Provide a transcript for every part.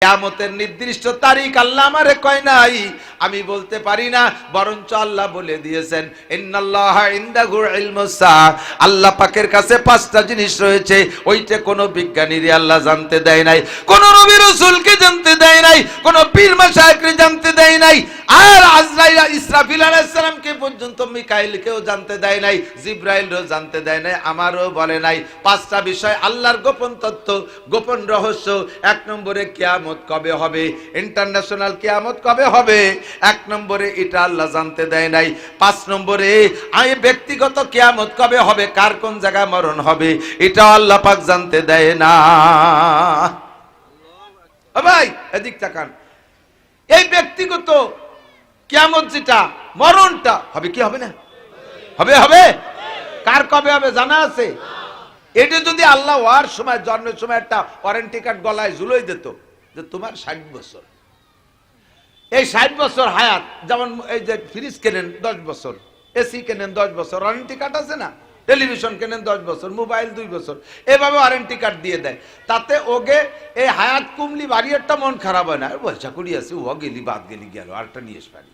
কিয়ামতের নির্দিষ্ট তারিখ আল্লাহ আমারে কয় নাই, আমি বলতে পারি না, বরঞ্চ আল্লাহ বলে দিয়েছেন ইন্নাল্লাহা ইনদাহু ইলমুস সাআ, আল্লাহ পাকের কাছে 5টা জিনিস রয়েছে, ওইটা কোনো বিজ্ঞানীরে আল্লাহ জানতে দেয় নাই, কোন নবী রাসূলকে জানতে দেয় নাই, কোন পীর মাশায়েখকে জানতে দেয় নাই, আর আজরাইল ইসরাফিল আলাইহিস সালামকে পর্যন্ত মিকাইলকেও জানতে দেয় নাই, জিবরাইলও জানতে দেয় নাই, আমারও বলে নাই। 5টা বিষয় আল্লাহর গোপন তত্ত্ব, গোপন রহস্য। 1 নম্বরে কিয়ামত কবে হবে, ইন্টারন্যাশনাল কিয়ামত কবে হবে, 1 নম্বরে এটা আল্লাহ জানতে দেয় নাই। 5 নম্বরে আমি ব্যক্তিগত কিয়ামত কবে হবে, কার কোন জায়গায় মরণ হবে, এটা আল্লাহ পাক জানতে দেয় না। ও ভাই এদিক তাকান, এই ব্যক্তিগত কিয়ামত যেটা, মরণটা হবে কি হবে না, হবে হবে, কার কবে হবে জানা আছে? এটা যদি আল্লাহ ওয়ার সময়, জন্মের সময় একটা ওয়ারেন্টি কার্ড গলায় ঝুলোই দিত যে তোমার 60 বছর, এই 60 বছর হায়াত, যেমন এই যে ফ্রিজ কেনেন 10 বছর, এসি কেনেন 10 বছর, ওয়ারেন্টি কার্ড আছে না, টেলিভিশন কেনেন 10 বছর, মোবাইল 2 বছর, এভাবে ওয়ারেন্টি কার্ড দিয়ে দেয়। তাতে ওগে এই হায়াত কুমলি বাড়ি একটা মন খারাপ হয় না, পয়সা করি আছে, ও গেলি বাদ গেলি গেল, আরটা নিয়ে এসে পারি।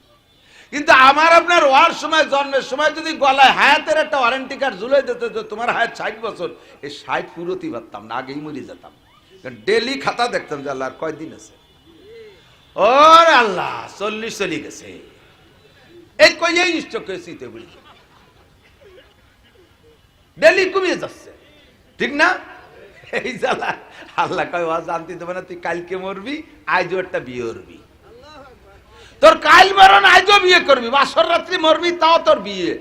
কিন্তু আমার আপনার ওয়ার সময়, জন্মের সময় যদি গলায় হায়াতের একটা ওয়ারেন্টি কার্ড ঝুলাই দিত যে তোমার হায়াত 60 বছর, এই 60 পুরোতেই পারতাম না, আগেই মরে যেতাম। ডেলি খাতা দেখতাম যে আল্লাহর কয়দিন আছে, ওর আল্লাহ 40 চলে গেছে, এই কয়েই নিশ্চয় কেসিতে বলি ডেলি কমিয়ে যাচ্ছে, ঠিক না? এই জ্বালা আল্লাহ কয় ওয়া জানতে দেবে না, তুই কালকে মরবি, আজও একটা বিয়ে করবি, তোর কাল মরণ আজও বিয়ে করবি, বাসর রাত্রি মরবি তাও তোর বিয়ে,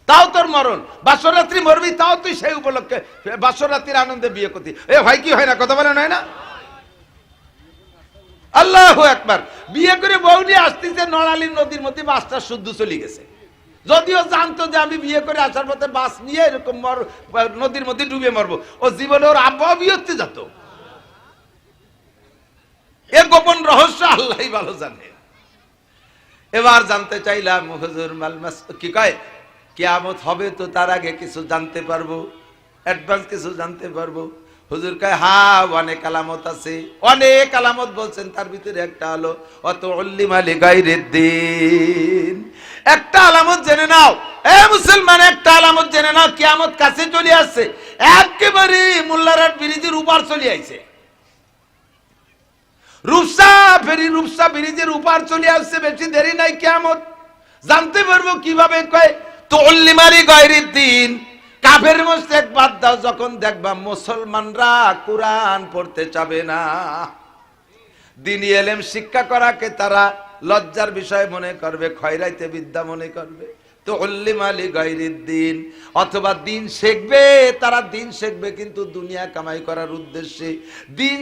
তাও তোর মরণ, বাসর রাত্রি মরবি তাও তুই সেই উপলক্ষে বাসর রাত্রির আনন্দে বিয়ে করতি। এ ভাই কি হয় না, কথা বলেন হয় না? আল্লাহু আকবার। বিয়ে করে বউ নিয়ে আসতেছে নড়ালি নদীর মধ্যে, বাসটা শুদ্ধ চলে গেছে, যদিও জানতো যে আমি বিয়ে করে আসার পথে বাস নিয়ে এরকম নদীর মধ্যে ডুবে মরবো, ও জীবনে ওর আব্বা বিয়ে হতে যেত। এর গোপন রহস্য আল্লাহই ভালো জানে। এবার জানতে চাইলাম হুজুর মালমাস কি কয়, কিয়ামত হবে তো তার আগে কিছু জানতে পারবো, অ্যাডভান্স কিছু জানতে পারবো? হুজুর কয় হ্যাঁ, অনেক আলামত আছে, অনেক আলামত বলছেন, তার ভিতরে একটা হলো অত উল্লিমা লিগাইরিদ্দিন। একটা আলামত জেনে নাও এ মুসলমান, একটা আলামত জেনে নাও, কিয়ামত কাছে চলে আসছে, একেবারে মোল্লারহাট ব্রিজের উপর চলে আইছে, রূপসা ব্রিজের উপর চলে আসছে, বেশি দেরি নাই, কিয়ামত জানতে পারবো কিভাবে? কয় তো উল্লিমা লিগাইরিদ্দিন, কাফের মুশরিক বাদ দাও, যখন দেখবা মুসলমানরা কোরআন পড়তে চাবে না, দ্বীনি ইলম শিক্ষা করাকে তারা লজ্জার বিষয় মনে করবে, খয়রাইতে বিদ্যা মনে করবে, তো উল্লিমা লিগাইরিদ্দিন, অথবা দিন শিখবে, তারা দিন শিখবে কিন্তু দুনিয়া কামাই করার উদ্দেশ্যে, দিন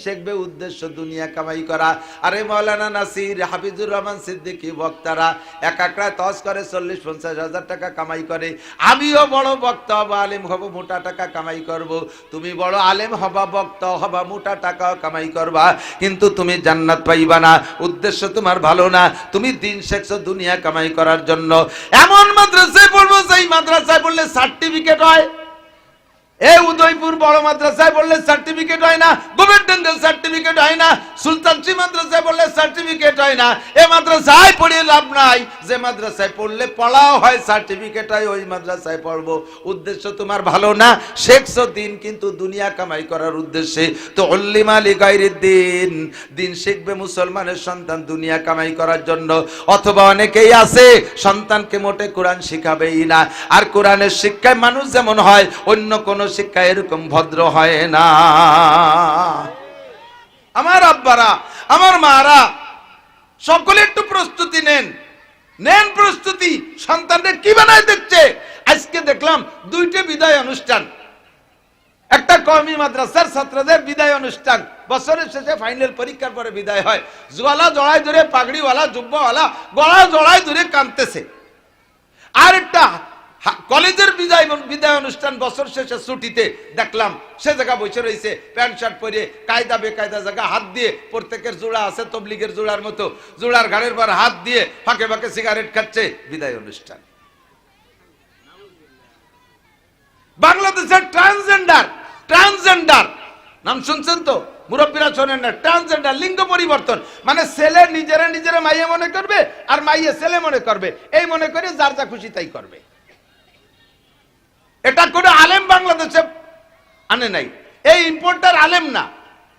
শিখবে উদ্দেশ্য দুনিয়া কামাই করা। আরে মাওলানা নাসির, হাফিজুর রহমান সিদ্দিকী বক্তারা এক একরা তস করে 40-50 হাজার টাকা কামাই করে, আমিও বড় বক্তা হব, আলেম হব, মোটা টাকা কামাই করব, তুমি বড় আলেম হবা, বক্তা হবা, মোটা টাকা কামাই করবা, কিন্তু তুমি জান্নাত পাইবা না, উদ্দেশ্য তোমার ভালো না, তুমি দিন শিখছো দুনিয়া কামাই করার জন্য। এমন মাদ্রাসায় পড়বো, সেই মাদ্রাসায় পড়লে সার্টিফিকেট হয়, এই উদয়পুর বড় মাদ্রাসায় পড়লে সার্টিফিকেট হয় না, গভর্নমেন্টের সার্টিফিকেট হয় না, সুলতানজি মাদ্রাসায় পড়লে সার্টিফিকেট হয় না, এই মাদ্রাসায় পড়ে লাভ নাই, যে মাদ্রাসায় পড়লে পড়াও হয়, সার্টিফিকেট হয়, ওই মাদ্রাসায় পড়বো। উদ্দেশ্য তোমার ভালো না, শেখছো দিন কিন্তু দুনিয়া কামাই করার উদ্দেশ্যে, তো উল্লিমা লিগাইরিদ্দিন, দিন শিখবে মুসলমানের সন্তান দুনিয়া কামাই করার জন্য। অথবা অনেকেই আছে সন্তানকে মোটে কোরআন শিখাবেই না, আর কোরআনের শিক্ষায় মানুষ যেমন হয়, অন্য কোন শিক্ষা এরকম ভদ্র হয় না। আমার আব্বারা, আমার মারা, সকলে একটু প্রস্তুতি নেন প্রস্তুতি, সন্তানদের কি বানায় দেখছে। আজকে দেখলাম 2টে বিদায় অনুষ্ঠান, একটা কওমি মাদ্রাসার ছাত্রদের বিদায় অনুষ্ঠান, বছরের শেষে ফাইনাল পরীক্ষার পরে বিদায় হয়, জোয়ালা জড়াই ধরে, পাগড়িওয়ালা জুব্বাওয়ালা গলা জড়াই ধরে কাঁদতেছে। আর একটা কলেজের বিদায় অনুষ্ঠান, বছর শেষে ছুটিতে দেখলাম, সে জায়গা বসে রয়েছে, প্যান্ট শার্ট পরে, কায়দা বেকায়দা জায়গা হাত দিয়ে, প্রত্যেকের জোড়া আছে তবলিগের জোড়ার মতো, জোড়ার ঘাড়ের পর হাত দিয়ে ফাঁকে ফাঁকে সিগারেট খাচ্ছে, বিদায় অনুষ্ঠান। বাংলাদেশের ট্রান্সজেন্ডার নাম শুনছেন তো, মুরব্বীরা শোনেন না, ট্রান্সজেন্ডার লিঙ্গ পরিবর্তন মানে ছেলে নিজেরা মাইয়া মনে করবে আর মাইয়া ছেলে মনে করবে, এই মনে করে যার যা খুশি তাই করবে। এটা কোনো আলেম বাংলাদেশে আনে নাই, এই ইম্পোর্টার আলেম না,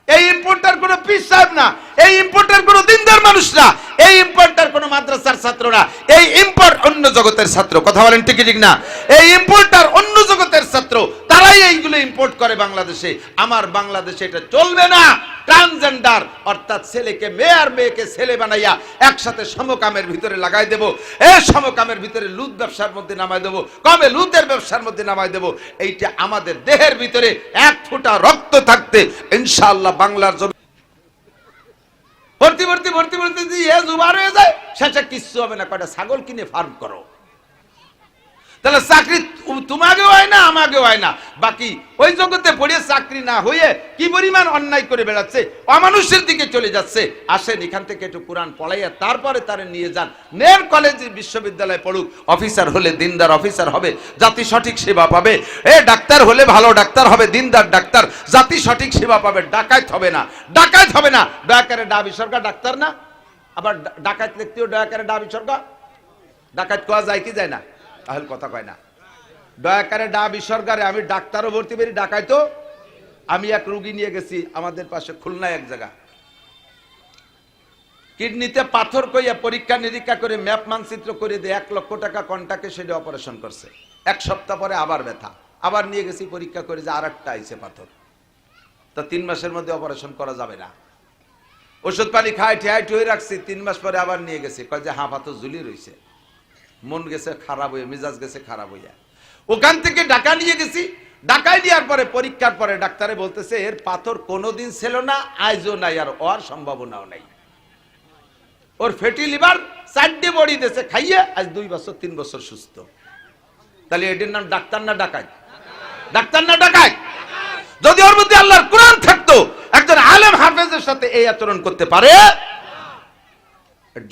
এই ইম্পোর্টার কোনো পীর সাহেব না, এই ইম্পোর্টার কোনো দিনদার মানুষ না, এই ইম্পোর্টার কোনো মাদ্রাসার ছাত্র না, এই ইম্পোর্ট অন্য জগতের ছাত্র। কথা বলেন ঠিক ঠিক না? এই ইম্পোর্টার অন্য জগতের ছাত্র, তারাই এইগুলো ইম্পোর্ট করে বাংলাদেশে। আমার বাংলাদেশে এটা চলবে না। ট্রান্সজেন্ডার অর্থাৎ ছেলেকে মেয়ে আর মেয়েকে ছেলে বানাইয়া একসাথে সমকামের ভিতরে লাগাই দেব, এই সমকামের ভিতরে লুত ব্যবসার মধ্যে নামাই দেব, কবে লুতের ব্যবসার মধ্যে নামাই দেব। এইটা আমাদের দেহের ভিতরে এক ফোঁটা রক্ত থাকতে ইনশাআল্লাহ বাংলার জমি ভর্তি যদি এ জুবার হয়ে যায়, শেষে কিচ্ছু হবে না, কয়টা ছাগল কিনে ফার্ম করো। তাহলে চাকরি তোমাকেও হয় না, আমাকেও হয় না। বাকি ওই জগতে পড়ে চাকরি না হয়ে কি পরিমাণ অন্যায় করে বেড়াচ্ছে, অমানুষের দিকে চলে যাচ্ছে। আসেন এখান থেকে একটু কোরআন পড়াইয়া তারপরে তারে নিয়ে যান, নেন কলেজে বিশ্ববিদ্যালয়ে পড়ুক, অফিসার হলে দিনদার অফিসার হবে, জাতি সঠিক সেবা পাবে। ডাক্তার হলে ভালো ডাক্তার হবে, দিনদার ডাক্তার, জাতি সঠিক সেবা পাবে। ডাকাত হবে না, ডাকাত হবে না। দয়াকারে ডাবি সরকার ডাক্তার না, আবার ডাকাত লিখতেও দয়াকারে ডাবি সরকার। ডাকাত কোয়া যায় কি যায় না? তাহলে কথা কয় না। দয়াকারে ডাবি সরকারে আমি ডাক্তারও ভর্তি করি, ডাকাইতো। আমি এক রুগী নিয়ে গেছি আমাদের পাশে খুলনায় এক জায়গা, কিডনিতে পাথর কইয়া পরীক্ষা নিরীক্ষা করে ম্যাপ মানচিত্র করে দিয়ে 1 লক্ষ টাকা কন্টাকে সেটা অপারেশন করছে। 1 সপ্তাহ পরে আবার ব্যথা, আবার নিয়ে গেছি পরীক্ষা করে যে আরেকটা আইছে পাথর। তো 3 মাসের মধ্যে অপারেশন করা যাবে না। ওষুধ পানি খাই ঠেয়ে রাখছি, 3 মাস পরে আবার নিয়ে গেছি, কয় যে হ্যাঁ পাথর ঝুলি রয়েছে। মন গেছে খারাপ হয়ে, মেজাজ গেছে খারাপ হইয়া। ওখান থেকে ঢাকা নিয়ে গেছি, ঢাকায় নেওয়ার পরে পরীক্ষার পরে ডাক্তারে বলতেছে এর পাথর কোনোদিন ছিল না, আজও নাই, আর ওর সম্ভাবনাও নাই। ওর ফ্যাটি লিভার 4টে বডি দিয়েছে খাইয়ে, আজ 2 বছর 3 বছর সুস্থ। তাহলে এটির নাম ডাক্তার না ডাকাত? ডাক্তার না ডাকাত? যদি ওর মধ্যে আল্লাহর কোরআন থাকতো, একজন আলেম হাফেজের সাথে এই আচরণ করতে পারে,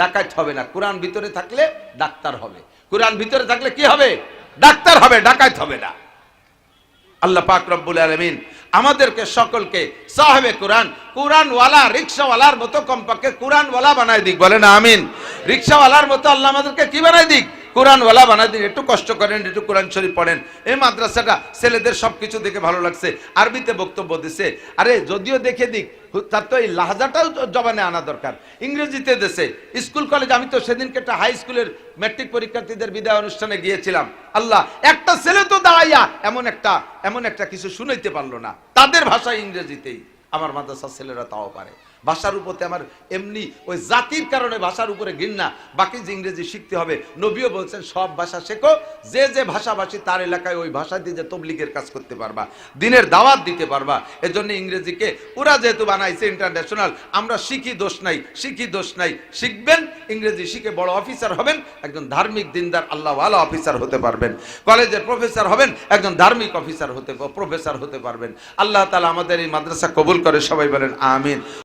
ডাকাত হবে না। কোরআন ভিতরে থাকলে ডাক্তার হবে, কোরআন ভিতরে থাকলে কি হবে? ডাক্তার হবে, ডাকাত হবে না। আল্লাহ পাক রব্বুল আলামিন আমাদেরকে সকলকে সাহেবে কোরআন, কোরআনওয়ালা রিকশাওয়ালার মতো কমপক্ষে কোরআনওয়ালা বানাই দিক, বলেন আমিন। রিকশাওয়ালার মতো আল্লাহ আমাদেরকে কি বানাই দিক? কোরআনওয়ালা বানাই দিন। একটু কষ্ট করেন, একটু কোরআন শরীফ পড়েন। এই মাদ্রাসাটা ছেলেদের সবকিছু দেখে ভালো লাগছে, আরবিতে বক্তব্য দিছে। আরে যদিও দেখে দিক, তার তো এই লাহাজাটাও জবানে আনা দরকার। ইংরেজিতে দেশে স্কুল কলেজ, আমি তো সেদিনকে একটা হাই স্কুলের ম্যাট্রিক পরীক্ষার্থীদের বিদায় অনুষ্ঠানে গিয়েছিলাম। আল্লাহ, একটা ছেলে তো দাঁড়াইয়া এমন একটা কিছু শুনাইতে পারলো না, তাদের ভাষায় ইংরেজিতেই। আমার মাদ্রাসার ছেলেরা তাও পারে। ভাষার উপরে আমার এমনি ওই জাতির কারণে ভাষার উপরে ঘৃণা, বাকি যে ইংরেজি শিখতে হবে। নবীও বলছেন সব ভাষা শেখো, যে যে ভাষাভাষী তার এলাকায় ওই ভাষা দিয়ে যে তবলিগের কাজ করতে পারবা, দিনের দাওয়াত দিতে পারবা। এজন্য ইংরেজিকে ওরা যেহেতু বানাইছে ইন্টারন্যাশনাল, আমরা শিখি দোষ নাই, শিখি দোষ নাই। শিখবেন, ইংরেজি শিখে বড় অফিসার হবেন, একজন ধার্মিক দিনদার আল্লাহওয়ালা অফিসার হতে পারবেন। কলেজের প্রফেসর হবেন, একজন ধার্মিক অফিসার প্রফেসর হতে পারবেন। আল্লাহ তাআলা আমাদের এই মাদ্রাসা কবুল করে, সবাই বলেন আমিন।